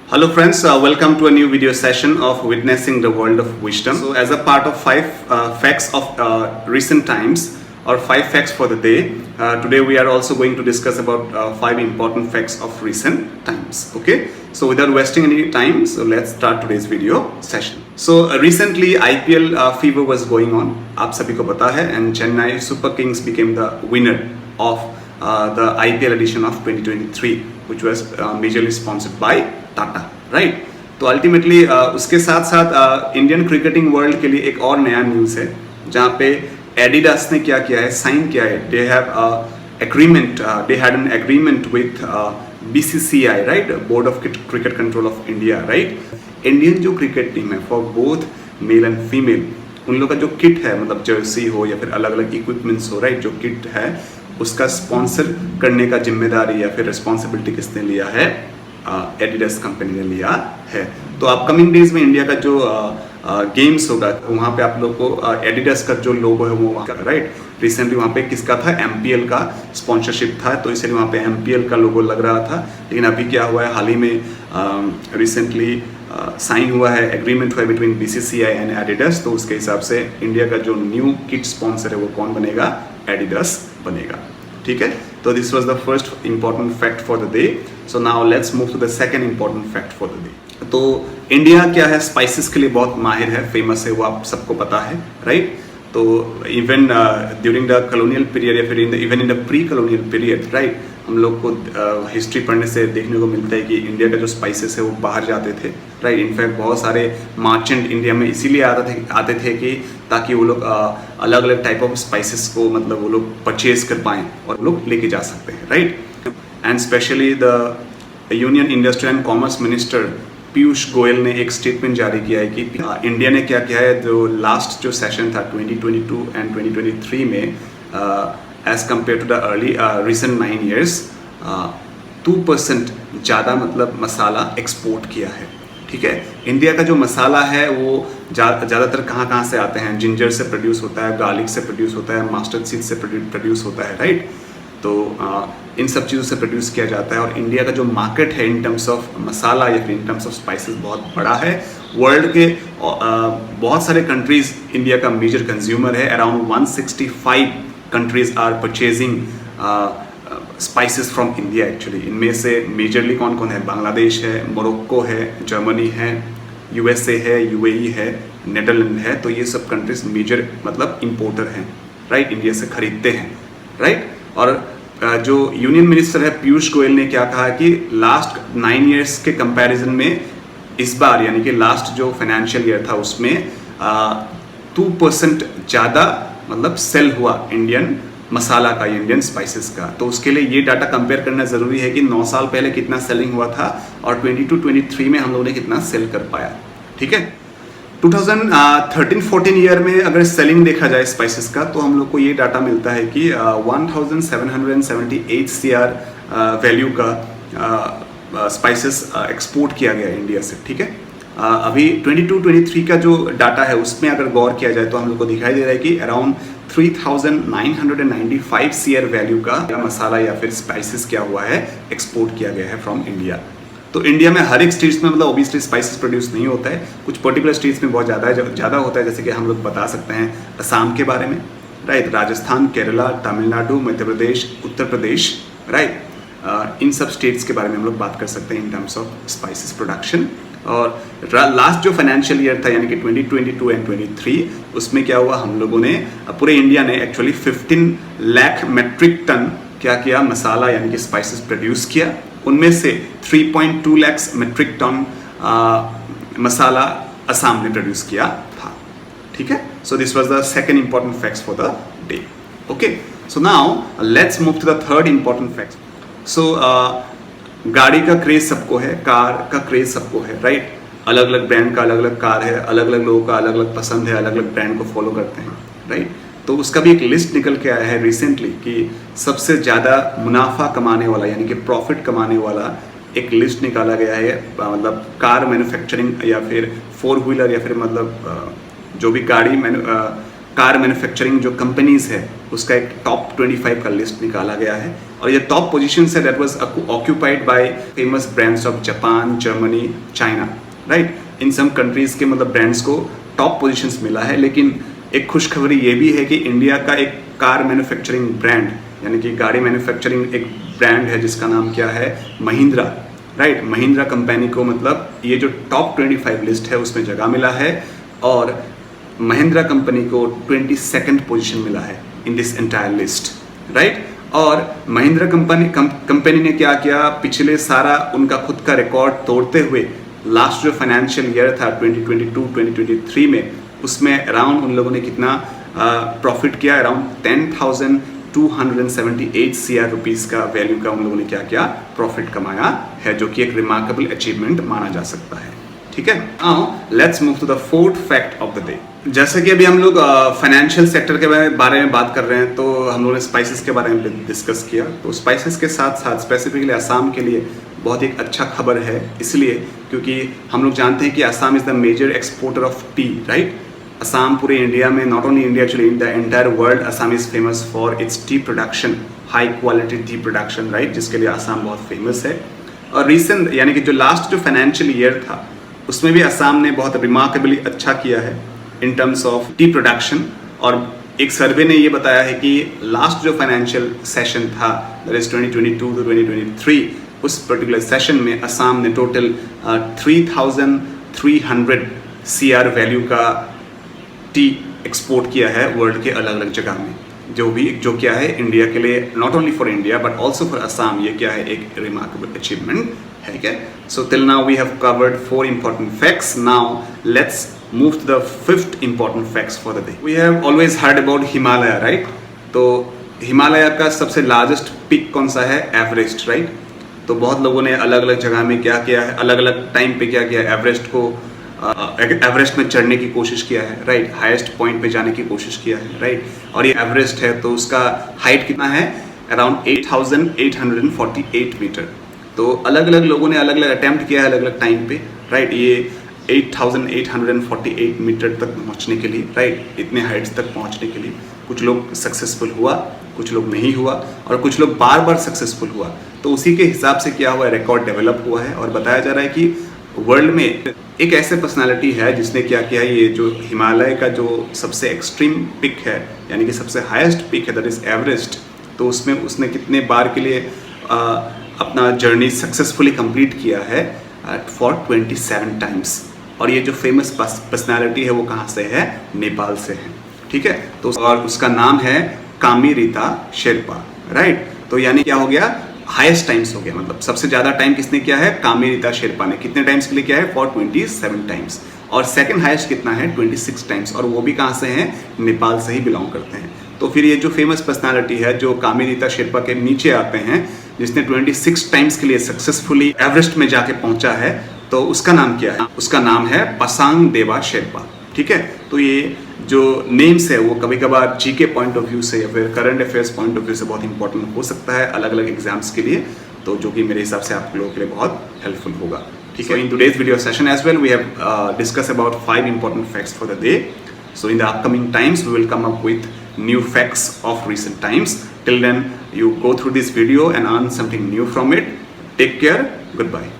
Hello friends, welcome to a new video session of Witnessing the World of Wisdom. So as a part of 5 facts of recent times or 5 facts for the day, today we are also going to discuss about 5 important facts of recent times. Okay, so without wasting any time, so let's start today's video session. So recently IPL fever was going on, आप सभी को पता है, and Chennai Super Kings became the winner of the IPL edition of 2023, which was majorly sponsored by Tata, right. तो ultimately उसके साथ साथ Indian cricketing world के लिए एक और नया न्यूज़ है, जहाँ पे एडिडास ने क्या किया है, साइन किया है, they have agreement, they had an agreement with BCCI, right, board of cricket control of India, right. Indian जो क्रिकेट टीम है for both male and female, उन लोग का जो किट है, मतलब जर्सी हो या फिर अलग अलग इक्विपमेंट्स हो, राइट, जो किट है उसका स्पॉन्सर करने का जिम्मेदारी या फिर रिस्पॉन्सिबिलिटी किसने लिया है, एडिडास कंपनी ने लिया है। तो अपकमिंग डेज में इंडिया का जो गेम्स होगा वहाँ पे आप लोग को एडिडास का जो लोगो है वो, राइट, रिसेंटली वहाँ पे किसका था, MPL का स्पॉन्सरशिप था, तो इसलिए वहाँ पे MPL का लोगो लग रहा था। लेकिन अभी क्या हुआ है, हाल ही में रिसेंटली साइन हुआ है, एग्रीमेंट हुआ है बिटवीन BCCI एंड एडिडास, तो उसके हिसाब से इंडिया का जो न्यू किट स्पॉन्सर है वो कौन बनेगा, एडिडास बनेगा, ठीक है। तो this was the first important fact for the day. So now let's move to the second important fact for the day. तो इंडिया क्या है, स्पाइसेस के लिए बहुत माहिर है, फेमस है, वो आप सबको पता है, राइट। तो even during the colonial period या फिर even in the pre colonial period, right, हम लोग को हिस्ट्री पढ़ने से देखने को मिलता है कि इंडिया का जो स्पाइसेस है वो बाहर जाते थे, राइट। इनफैक्ट बहुत सारे मर्चेंट इंडिया में इसीलिए आते थे कि ताकि वो लोग अलग अलग टाइप ऑफ स्पाइसेस को, मतलब वो लोग परचेज कर पाएँ और लोग लेके जा सकते हैं, right. And specially the union industry and commerce minister Piyush Goyal ने एक स्टेटमेंट जारी किया है कि इंडिया ने क्या किया है, जो लास्ट जो सेशन था 2022 एंड 2023 में as compared to the early recent 9 years 2% ज़्यादा मतलब मसाला एक्सपोर्ट किया है, ठीक है। इंडिया का जो मसाला है वो ज़्यादातर कहाँ से आते हैं, जिंजर से प्रोड्यूस होता है, गार्लिक से प्रोड्यूस होता है, मस्टर्ड सीड से प्रोड्यूस होता है, राइट। तो इन सब चीज़ों से प्रोड्यूस किया जाता है और इंडिया का जो मार्केट है इन टर्म्स ऑफ मसाला या फिर इन टर्म्स ऑफ स्पाइसेस बहुत बड़ा है। वर्ल्ड के बहुत सारे कंट्रीज़ इंडिया का मेजर कंज्यूमर है, around 165 countries are purchasing spices from India actually. इनमें से मेजरली कौन कौन है, बांग्लादेश है, मोरक्को है, जर्मनी है, USA है, UAE है, नेदरलैंड है। तो ये सब कंट्रीज मेजर मतलब इंपोर्टर हैं, राइट, इंडिया से खरीदते हैं, राइट। और जो यूनियन मिनिस्टर है पीयूष गोयल ने क्या कहा कि लास्ट 9 years के कंपैरिजन में इस बार यानी कि लास्ट जो फाइनेंशियल ईयर था उसमें 2% ज़्यादा मतलब सेल हुआ इंडियन मसाला का, इंडियन स्पाइसेस का। तो उसके लिए ये डाटा कंपेयर करना ज़रूरी है कि 9 साल पहले कितना सेलिंग हुआ था और 22-23 में हम लोगों ने कितना सेल कर पाया, ठीक है। 2013-14 ईयर में अगर सेलिंग देखा जाए स्पाइसेस का तो हम लोग को ये डाटा मिलता है कि 1778 CR वैल्यू का स्पाइसेस एक्सपोर्ट किया गया इंडिया से, ठीक है। अभी 22-23 का जो डाटा है उसमें अगर गौर किया जाए तो हम लोग को दिखाई दे रहा है कि अराउंड 3995 CR वैल्यू का मसाला या फिर स्पाइसेस क्या हुआ है, एक्सपोर्ट किया गया है फ्रॉम इंडिया। तो इंडिया में हर एक स्टेट्स में मतलब ओबियसली स्पाइसेस प्रोड्यूस नहीं होता है, कुछ पर्टिकुलर स्टेट्स में बहुत ज़्यादा होता है, जैसे कि हम लोग बता सकते हैं असम के बारे में, राइट, राजस्थान, केरला, तमिलनाडु, मध्य प्रदेश, उत्तर प्रदेश, राइट। इन सब स्टेट्स के बारे में हम लोग बात कर सकते हैं in terms of spices production. और लास्ट जो फाइनेंशियल ईयर था यानी कि 2022 एंड 23, उसमें क्या हुआ, हम लोगों ने पूरे इंडिया ने एक्चुअली 15 लाख मेट्रिक टन क्या किया, मसाला यानी कि स्पाइसेस प्रोड्यूस किया। उनमें से 3.2 लाख मेट्रिक टन मसाला असम ने प्रोड्यूस किया था, ठीक है। So this was the second important facts for the day. Okay, so now let's move to the third important fact. So गाड़ी का क्रेज सबको है, कार का क्रेज सबको है, राइट। अलग अलग ब्रांड का अलग अलग कार है, अलग अलग लोगों का अलग अलग पसंद है, अलग अलग ब्रांड को फॉलो करते हैं, राइट। तो उसका भी एक लिस्ट निकल के आया है रिसेंटली कि सबसे ज़्यादा मुनाफा कमाने वाला यानी कि प्रॉफिट कमाने वाला एक लिस्ट निकाला गया है, मतलब कार मैन्युफैक्चरिंग या फिर 4 व्हीलर या फिर मतलब जो भी गाड़ी कार मैन्युफैक्चरिंग जो कंपनीज है उसका एक टॉप 25 का लिस्ट निकाला गया है और ये टॉप पोजीशंस है that was occupied by famous brands of Japan, Germany, China, right. In some countries के मतलब ब्रांड्स को टॉप पोजीशंस मिला है, लेकिन एक खुशखबरी ये भी है कि इंडिया का एक कार मैन्युफैक्चरिंग ब्रांड यानी कि गाड़ी मैन्युफैक्चरिंग एक ब्रांड है जिसका नाम क्या है, महिंद्रा, राइट। महिंद्रा कंपनी को मतलब ये जो टॉप 25 लिस्ट है उसमें जगह मिला है और महिंद्रा कंपनी को 22nd पोजीशन मिला है in this entire list, right. और महिंद्रा कंपनी ने क्या किया, पिछले सारा उनका खुद का रिकॉर्ड तोड़ते हुए लास्ट जो फाइनेंशियल ईयर था 2022-2023 में, उसमें अराउंड उन लोगों ने कितना प्रॉफिट किया, अराउंड 10,278 CR रुपीज़ का वैल्यू का उन लोगों ने क्या किया, प्रॉफिट कमाया है, जो कि एक रिमार्केबल अचीवमेंट माना जा सकता है, ठीक है। Now let's move to the fourth fact of the day. जैसे कि अभी हम लोग फाइनेंशियल सेक्टर के बारे में बात कर रहे हैं, तो हम लोगों ने स्पाइसेस के बारे में डिस्कस किया। तो स्पाइसेस के साथ साथ स्पेसिफिकली असम के लिए बहुत एक अच्छा खबर है, इसलिए क्योंकि हम लोग जानते हैं कि Assam is the major exporter of tea, right. Assam पूरे इंडिया में, not only India actually in the entire world, Assam is famous for its tea production, high quality tea production, right, जिसके लिए असम बहुत फेमस है। और रिसेंट यानी कि जो लास्ट जो फाइनेंशियल ईयर था उसमें भी असम ने बहुत रिमार्केबली अच्छा किया है in terms of T production. और एक सर्वे ने ये बताया है कि लास्ट जो फाइनेंशियल सेशन था दैट इज 2022 to 2023, उस पर्टिकुलर सेशन में असम ने टोटल 3,300 CR वैल्यू का टी एक्सपोर्ट किया है वर्ल्ड के अलग अलग जगह में, जो क्या है इंडिया के लिए, not only for India but also for Assam, ये क्या है, एक रिमार्केबल अचीवमेंट है क्या। So till now we have covered 4 important facts. Now let's move to the 5th important facts for the day. We have always heard about Himalaya, right? तो हिमालय का सबसे largest pick कौन सा है, एवरेस्ट, राइट। तो बहुत लोगों ने अलग अलग जगह में क्या किया है, अलग अलग टाइम पे क्या किया है, एवरेस्ट में चढ़ने की कोशिश किया है, राइट, हाईएस्ट पॉइंट पे जाने की कोशिश किया है, राइट। और ये एवरेस्ट है तो उसका हाइट कितना है, अराउंड 8,848 मीटर। तो अलग अलग लोगों ने अलग अलग अटेम्प्ट किया है अलग अलग टाइम पे, राइट, ये 8,848 मीटर तक पहुंचने के लिए, राइट, इतने हाइट्स तक पहुंचने के लिए कुछ लोग सक्सेसफुल हुआ, कुछ लोग नहीं हुआ और कुछ लोग बार बार सक्सेसफुल हुआ। तो उसी के हिसाब से क्या हुआ, रिकॉर्ड डेवलप हुआ है और बताया जा रहा है कि वर्ल्ड में एक ऐसे पर्सनालिटी है जिसने क्या किया है, ये जो हिमालय का जो सबसे एक्सट्रीम पिक है यानी कि सबसे हाईएस्ट पिक है दैट इज एवरेस्ट, तो उसमें उसने कितने बार के लिए अपना जर्नी सक्सेसफुली कंप्लीट किया है, फॉर 27 टाइम्स। और ये जो फेमस पर्सनालिटी है वो कहाँ से है, नेपाल से है, ठीक है। तो और उसका नाम है कामिरीता शेरपा, राइट। तो यानी क्या हो गया, हाईएस्ट टाइम्स हो गया, मतलब सबसे ज्यादा टाइम किसने किया है, कामिरीता शेरपा ने। कितने टाइम्स के लिए किया है, फॉर 27 टाइम्स। और सेकंड हाईएस्ट कितना है, 26 टाइम्स, और वो भी कहाँ से हैं, नेपाल से ही बिलोंग करते हैं। तो फिर ये जो फेमस पर्सनालिटी है जो कामिरीता शेरपा के नीचे आते हैं, जिसने 26 टाइम्स के लिए सक्सेसफुली एवरेस्ट में जाके पहुंचा है, तो उसका नाम क्या है, उसका नाम है पसांग देवा शेरपा, ठीक है। तो ये जो नेम्स है वो कभी कभार जीके पॉइंट ऑफ व्यू से या फिर current affairs point of view से बहुत इंपॉर्टेंट हो सकता है अलग अलग एग्जाम्स के लिए, तो जो कि मेरे हिसाब से आप लोगों के लिए बहुत हेल्पफुल होगा, ठीक है। In today's video session as well we have discuss about 5 important facts for the day. So in the upcoming times we will come up with new facts of recent times. Till then you go through this video and earn something new from it. Take care. Goodbye.